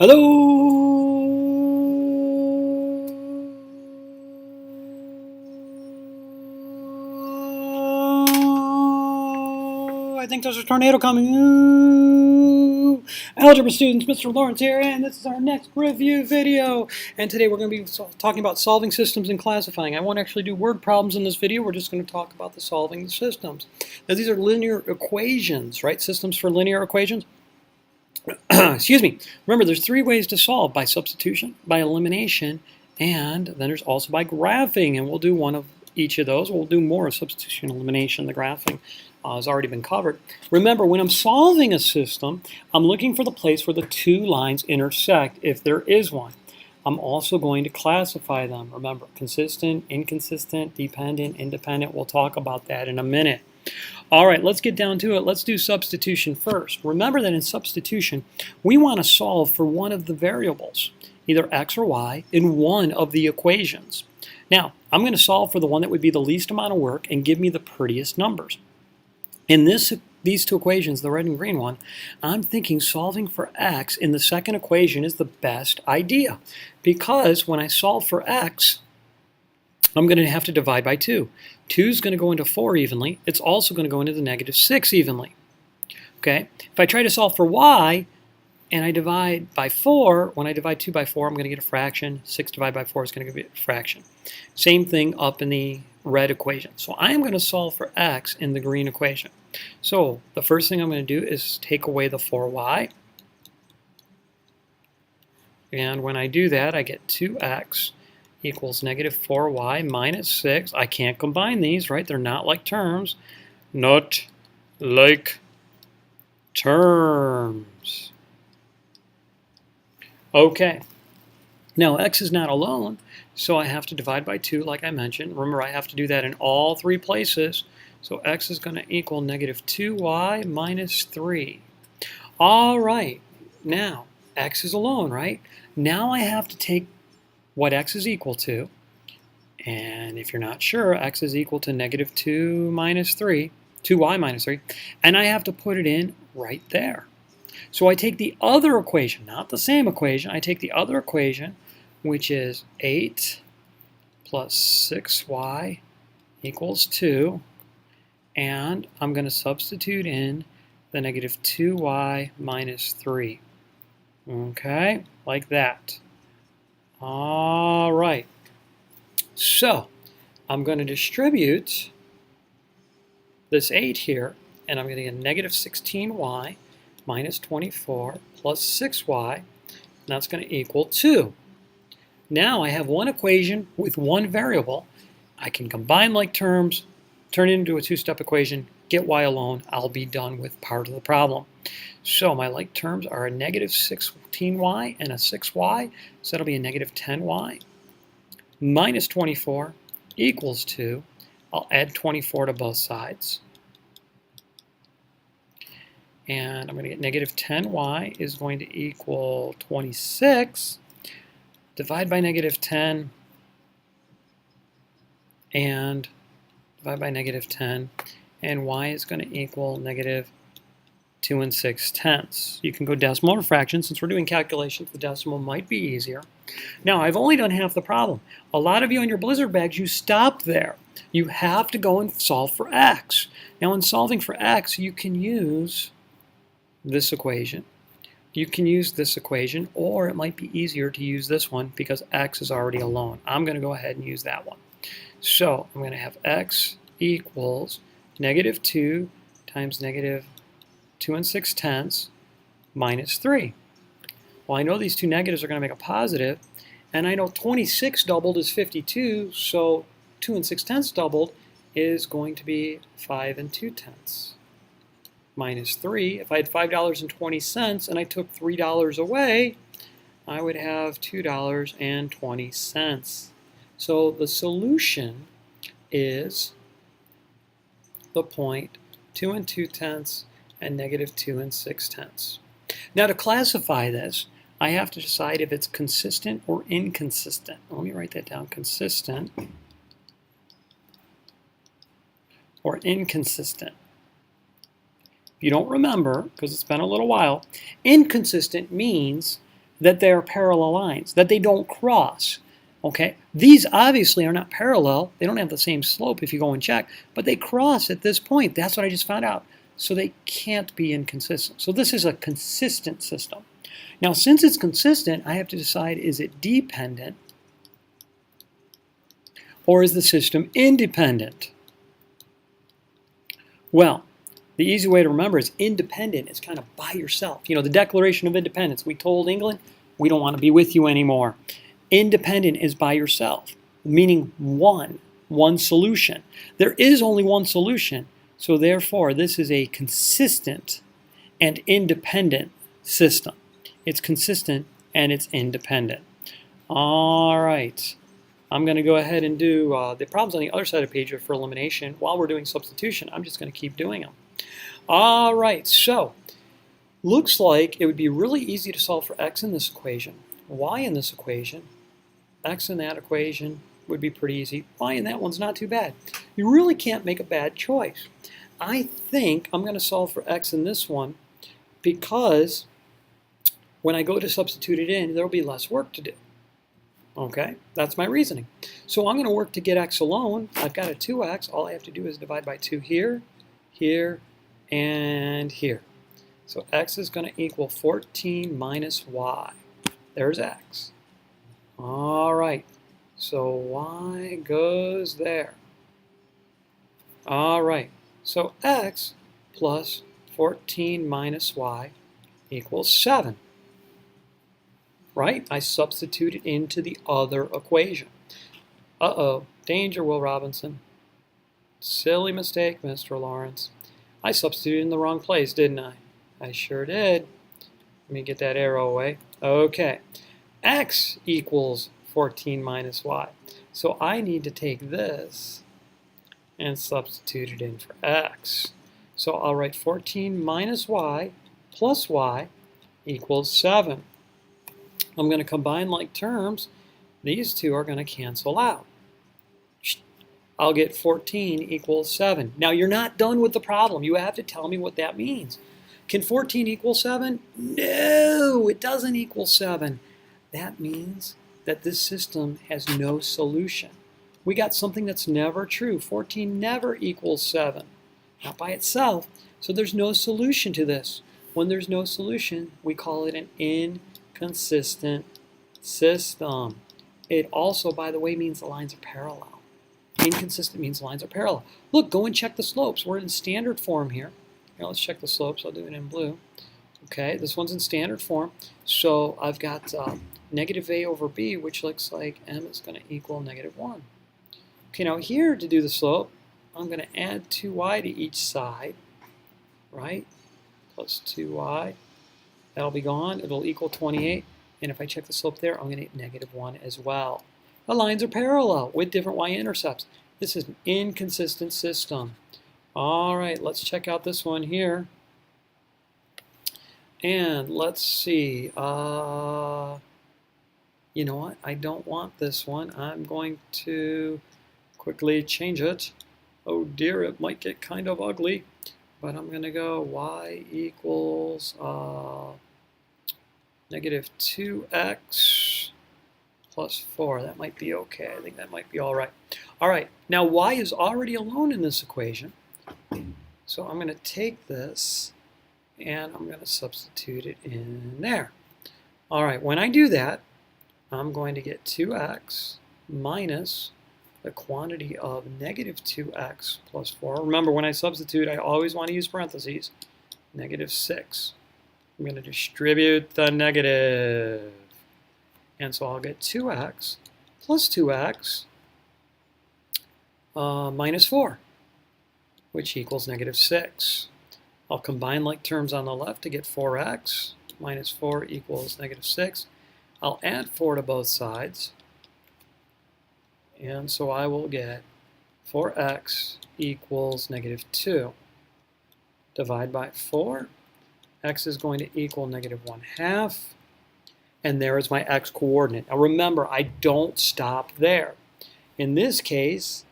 Hello! I think there's a tornado coming. Ooh. Algebra students, Mr. Lawrence here, and this is our next review video. And today we're going to be talking about solving systems and classifying. I won't actually do word problems in this video. We're just going to talk about the solving the systems. Now these are linear equations, right? Systems for linear equations. Excuse me. Remember, there's three ways to solve: by substitution, by elimination, and then there's also by graphing. And we'll do one of each of those. We'll do more of substitution, elimination. The graphing has already been covered. Remember, when I'm solving a system, I'm looking for the place where the two lines intersect, if there is one. I'm also going to classify them. Remember, consistent, inconsistent, dependent, independent. We'll talk about that in a minute. All right, let's get down to it. Let's do substitution first. Remember that in substitution, we want to solve for one of the variables, either x or y, in one of the equations. Now, I'm going to solve for the one that would be the least amount of work and give me the prettiest numbers. In these two equations, the red and green one, I'm thinking solving for x in the second equation is the best idea, because when I solve for x, I'm going to have to divide by 2. 2 is going to go into 4 evenly. It's also going to go into the -6 evenly. Okay? If I try to solve for y and I divide by 4, when I divide 2 by 4, I'm going to get a fraction. 6 divided by 4 is going to be a fraction. Same thing up in the red equation. So I am going to solve for x in the green equation. So the first thing I'm going to do is take away the 4y. And when I do that, I get 2x equals -4y minus 6. I can't combine these, right? They're not like terms. Not like terms. Okay. Now, x is not alone, so I have to divide by 2, like I mentioned. Remember, I have to do that in all three places. So x is going to equal -2y minus 3. All right. Now, x is alone, right? Now I have to take what x is equal to, and if you're not sure, x is equal to -2 minus 3, 2y minus 3, and I have to put it in right there. So I take the other equation, not the same equation, I take the other equation, which is 8 plus 6y equals 2, and I'm going to substitute in the -2y minus 3. Okay, like that. All right, so I'm going to distribute this 8 here, and I'm going to get -16y minus 24 plus 6y, and that's going to equal 2. Now I have one equation with one variable. I can combine like terms, turn it into a two-step equation, get y alone. I'll be done with part of the problem. So my like terms are a -16y and a 6y, so that'll be a -10y minus 24 equals 2. I'll add 24 to both sides. And I'm going to get -10y is going to equal 26. Divide by -10 and divide by -10, and y is going to equal -2 6/10. You can go decimal or fraction. Since we're doing calculations, the decimal might be easier. Now, I've only done half the problem. A lot of you on your Blizzard bags, you stopped there. You have to go and solve for x. Now, in solving for x, you can use this equation. You can use this equation, or it might be easier to use this one because x is already alone. I'm going to go ahead and use that one. So I'm going to have x equals -2 times -2 6/10 minus 3. Well, I know these two negatives are going to make a positive, and I know 26 doubled is 52, so 2 6/10 doubled is going to be 5 2/10 minus 3. If I had $5.20 and I took $3 away, I would have $2.20. So the solution is the point 2 2/10 and -2 6/10. Now, to classify this, I have to decide if it's consistent or inconsistent. Let me write that down. Consistent or inconsistent. If you don't remember, because it's been a little while, inconsistent means that they're parallel lines, that they don't cross. Okay, these obviously are not parallel. They don't have the same slope if you go and check, but they cross at this point. That's what I just found out. So they can't be inconsistent. So this is a consistent system. Now, since it's consistent, I have to decide, is it dependent or is the system independent? Well, the easy way to remember is independent is kind of by yourself. You know, the Declaration of Independence, we told England, we don't want to be with you anymore. Independent is by yourself, meaning one solution. There is only one solution, so therefore this is a consistent and independent system. It's consistent and it's independent. All right, I'm going to go ahead and do the problems on the other side of the page for elimination. While we're doing substitution, I'm just going to keep doing them. All right, so looks like it would be really easy to solve for x in this equation, y in this equation, x in that equation would be pretty easy. Y in that one's not too bad. You really can't make a bad choice. I think I'm going to solve for x in this one because when I go to substitute it in, there'll be less work to do. Okay, that's my reasoning. So I'm going to work to get x alone. I've got a 2x. All I have to do is divide by 2 here, here, and here. So x is going to equal 14 minus y. There's x. All right, so y goes there. All right, so x plus 14 minus y equals 7. Right? I substitute it into the other equation. Uh-oh, danger, Will Robinson. Silly mistake, Mr. Lawrence. I substituted in the wrong place, didn't I? I sure did. Let me get that arrow away. Okay. X equals 14 minus y. So I need to take this and substitute it in for x. So I'll write 14 minus y plus y equals 7. I'm going to combine like terms. These two are going to cancel out. I'll get 14 equals 7. Now you're not done with the problem. You have to tell me what that means. Can 14 equal 7? No, it doesn't equal 7. That means that this system has no solution. We got something that's never true. 14 never equals 7, not by itself. So there's no solution to this. When there's no solution, we call it an inconsistent system. It also, by the way, means the lines are parallel. Inconsistent means lines are parallel. Look, go and check the slopes. We're in standard form here. Here, let's check the slopes. I'll do it in blue. Okay, this one's in standard form. So I've got negative a over b, which looks like m is going to equal -1. Okay, now here to do the slope, I'm going to add 2y to each side, right? Plus 2y. That'll be gone. It'll equal 28. And if I check the slope there, I'm going to get -1 as well. The lines are parallel with different y-intercepts. This is an inconsistent system. All right, let's check out this one here. And let's see. You know what? I don't want this one. I'm going to quickly change it. Oh dear, it might get kind of ugly. But I'm going to go y equals -2x plus 4. That might be okay. I think that might be all right. All right, now y is already alone in this equation. So I'm going to take this and I'm going to substitute it in there. All right, when I do that, I'm going to get 2x minus the quantity of -2x plus 4. Remember, when I substitute, I always want to use parentheses. -6. I'm going to distribute the negative. And so I'll get 2x plus 2x minus 4, which equals -6. I'll combine like terms on the left to get 4x minus 4 equals -6. I'll add 4 to both sides. And so I will get 4x equals -2. Divide by 4. X is going to equal -1/2. And there is my x coordinate. Now remember, I don't stop there. In this case,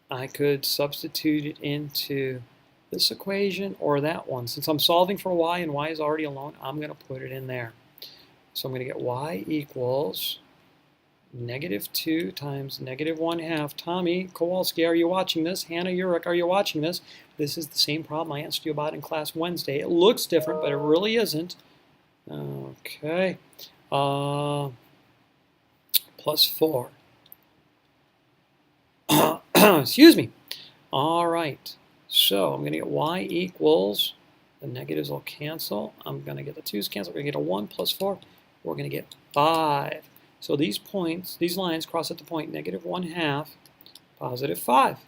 I could substitute it into this equation or that one. Since I'm solving for y and y is already alone, I'm going to put it in there. So I'm going to get y equals -2 times -1/2. Tommy Kowalski, are you watching this? Hannah Urich, are you watching this? This is the same problem I asked you about in class Wednesday. It looks different, but it really isn't. Okay. Plus 4. Excuse me. All right. So I'm going to get y equals, the negatives will cancel. I'm going to get the 2's cancel. We're going to get a 1 plus 4. We're going to get 5. So these points, these lines cross at the point -1/2, +5.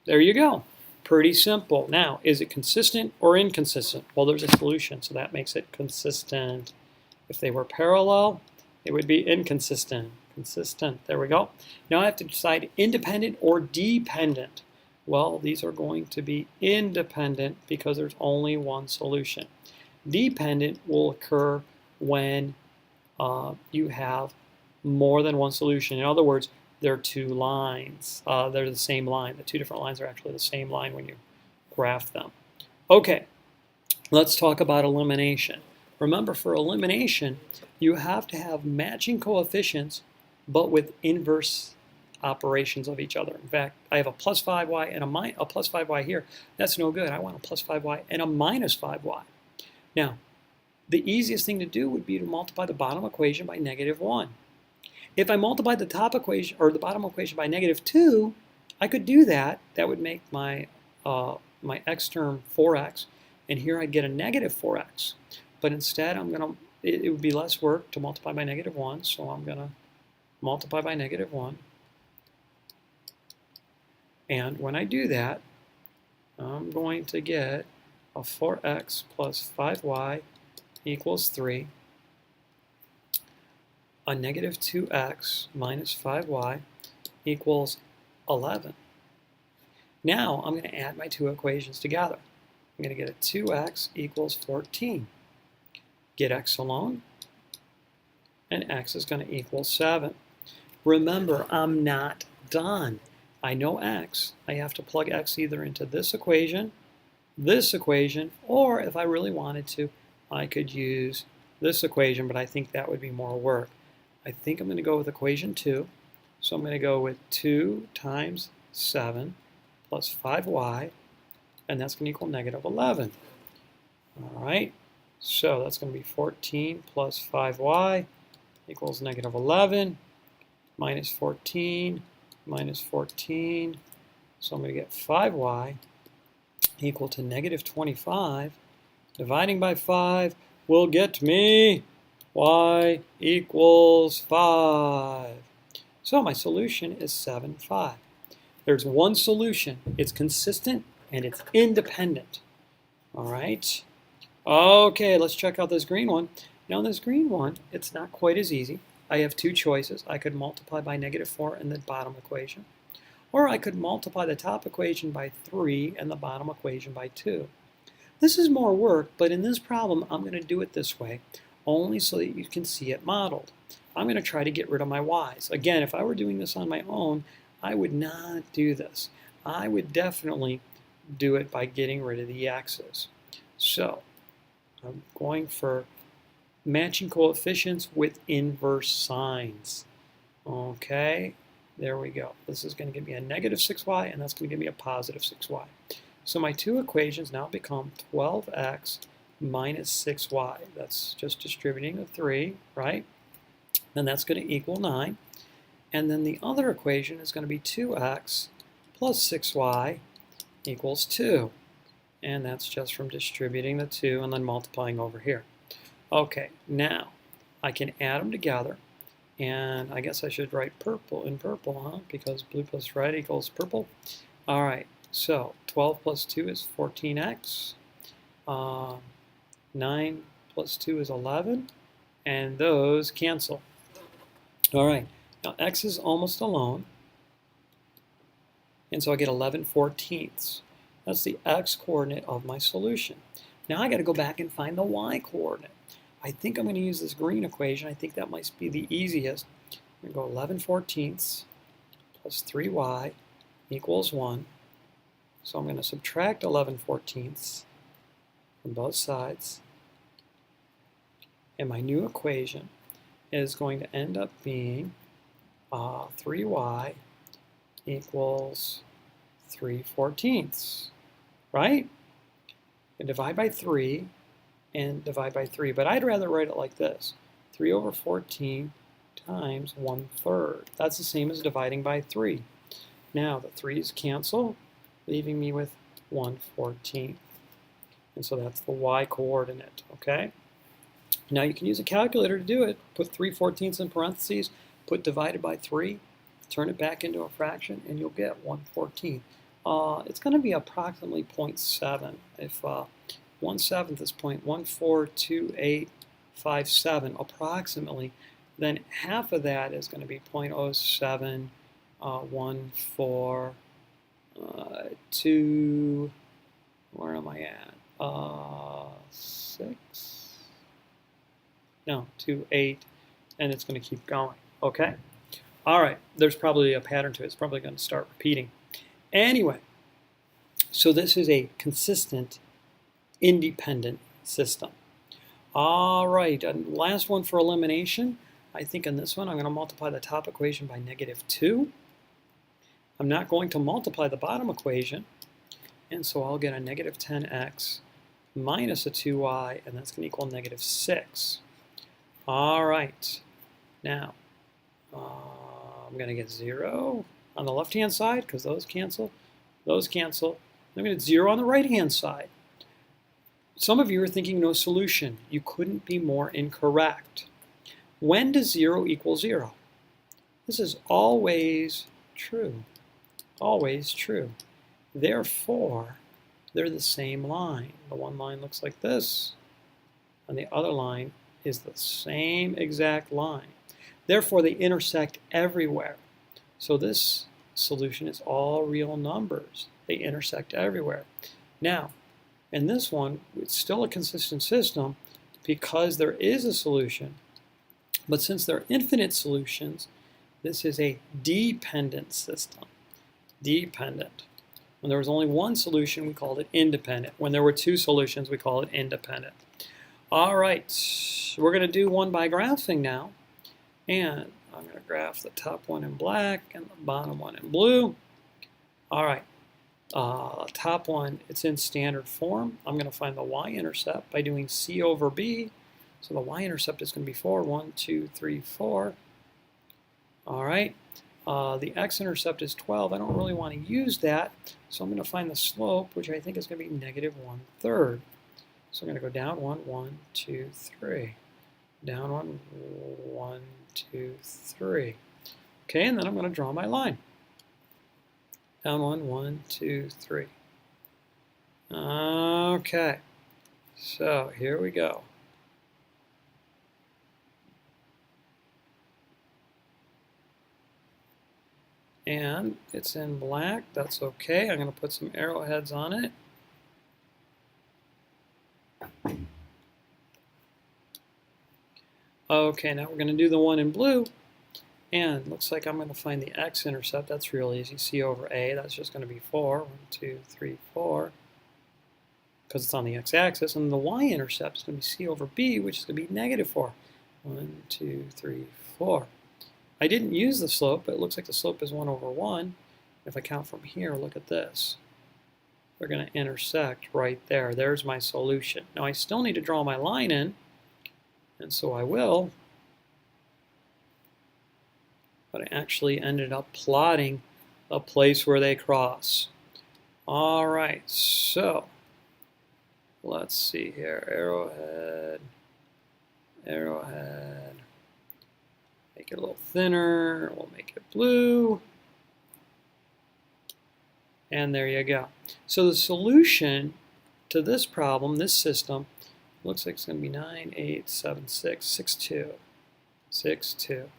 There you go. Pretty simple. Now, is it consistent or inconsistent? Well, there's a solution, so that makes it consistent. If they were parallel, it would be inconsistent. Consistent. There we go. Now I have to decide independent or dependent. Well, these are going to be independent because there's only one solution. Dependent will occur when you have more than one solution. In other words, there are two lines. They're the same line. The two different lines are actually the same line when you graph them. Okay, let's talk about elimination. Remember, for elimination, you have to have matching coefficients, but with inverse operations of each other. In fact, I have a plus 5y and a plus 5y here. That's no good. I want a plus 5y and a minus 5y. Now, the easiest thing to do would be to multiply the bottom equation by -1. If I multiply the top equation or the bottom equation by -2, I could do that. That would make my my x term 4x, and here I'd get a -4x. But instead, it would be less work to multiply by -1, so I'm gonna multiply by -1. And when I do that, I'm going to get a 4x plus 5y equals 3. A -2x minus 5y equals 11. Now I'm going to add my two equations together. I'm going to get a 2x equals 14. Get x alone, and x is going to equal 7. Remember, I'm not done. I know x. I have to plug x either into this equation, or if I really wanted to, I could use this equation, but I think that would be more work. I think I'm going to go with equation 2. So I'm going to go with 2 times 7 plus 5y, and that's going to equal -11. All right, so that's going to be 14 plus 5y equals -11, minus 14, minus 14. So I'm going to get 5y equal to -25. Dividing by 5 will get me y equals 5. So my solution is 7, 5. There's one solution. It's consistent and it's independent. All right. Okay, let's check out this green one. Now, in this green one, it's not quite as easy. I have two choices. I could multiply by -4 in the bottom equation, or I could multiply the top equation by 3 and the bottom equation by 2. This is more work, but in this problem, I'm going to do it this way, only so that you can see it modeled. I'm going to try to get rid of my y's. Again, if I were doing this on my own, I would not do this. I would definitely do it by getting rid of the x's. So I'm going for matching coefficients with inverse signs. Okay, there we go. This is going to give me a -6y, and that's going to give me a +6y. So my two equations now become 12x minus 6y. That's just distributing the 3, right? And that's going to equal 9. And then the other equation is going to be 2x plus 6y equals 2. And that's just from distributing the 2 and then multiplying over here. Okay, now I can add them together. And I guess I should write purple in purple, huh? Because blue plus red equals purple. All right, so 12 plus 2 is 14x. 9 plus 2 is 11. And those cancel. All right, now x is almost alone. And so I get 11/14. That's the x-coordinate of my solution. Now I got to go back and find the y-coordinate. I think I'm going to use this green equation. I think that might be the easiest. I'm going to go 11/14 plus 3y equals 1. So I'm going to subtract 11/14 from both sides. And my new equation is going to end up being 3y equals 3/14, right? And divide by 3 and divide by 3. But I'd rather write it like this. 3/14 times 1/3. That's the same as dividing by 3. Now the 3's cancel, leaving me with 1/14. And so that's the y coordinate, okay? Now you can use a calculator to do it. Put 3/14 in parentheses, put divided by 3, turn it back into a fraction, and you'll get 1/14. It's going to be approximately 0.7. If 1/7 is 0.142857 approximately, then half of that is going to be 0.0714, where am I at? 6? No, 2, 8, and it's going to keep going, okay? All right, there's probably a pattern to it. It's probably going to start repeating. Anyway, so this is a consistent, independent system. All right, and last one for elimination. I think in this one I'm going to multiply the top equation by -2. I'm not going to multiply the bottom equation, and so I'll get a -10x minus a 2y, and that's going to equal -6. All right, now I'm going to get 0 on the left-hand side because those cancel. Those cancel. I'm going to get 0 on the right-hand side. Some of you are thinking no solution. You couldn't be more incorrect. When does 0 equal 0? This is always true. Always true. Therefore, they're the same line. The one line looks like this, and the other line is the same exact line. Therefore, they intersect everywhere. So this solution is all real numbers. They intersect everywhere. Now, in this one, it's still a consistent system because there is a solution. But since there are infinite solutions, this is a dependent system. Dependent. When there was only one solution, we called it independent. When there were two solutions, we call it independent. All right, we're going to do one by graphing now. And I'm going to graph the top one in black and the bottom one in blue. All right, top one, it's in standard form. I'm going to find the y-intercept by doing c over b. So the y-intercept is going to be 4. 1, 2, 3, 4. All right. The x-intercept is 12. I don't really want to use that, so I'm going to find the slope, which I think is going to be -1/3. So I'm going to go down 1, 1, 2, 3. Down 1, 1, 2, 3. Okay, and then I'm going to draw my line. Down 1, 1, 2, 3. Okay, so here we go. And it's in black, that's okay. I'm going to put some arrowheads on it. Okay, now we're going to do the one in blue. And looks like I'm going to find the x-intercept. That's real easy. C over a, that's just going to be 4. 1, 2, 3, 4. Because it's on the x-axis. And the y-intercept is going to be c over b, which is going to be -4. 1, 2, 3, 4. I didn't use the slope, but it looks like the slope is 1 over 1. If I count from here, look at this. They're going to intersect right there. There's my solution. Now I still need to draw my line in, and so I will. But I actually ended up plotting a place where they cross. All right, so let's see here. Arrowhead, arrowhead. Make it a little thinner. We'll make it blue. And there you go. So the solution to this problem, this system, looks like it's going to be 9, 8, 7, 6, 6, 2. 6, 2.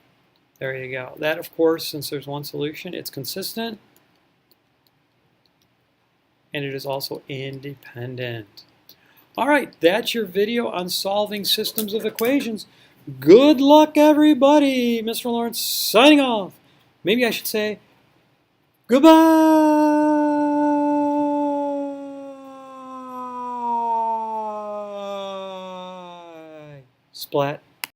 There you go. That, of course, since there's one solution, it's consistent. And it is also independent. All right, that's your video on solving systems of equations. Good luck, everybody. Mr. Lawrence signing off. Maybe I should say goodbye. Splat.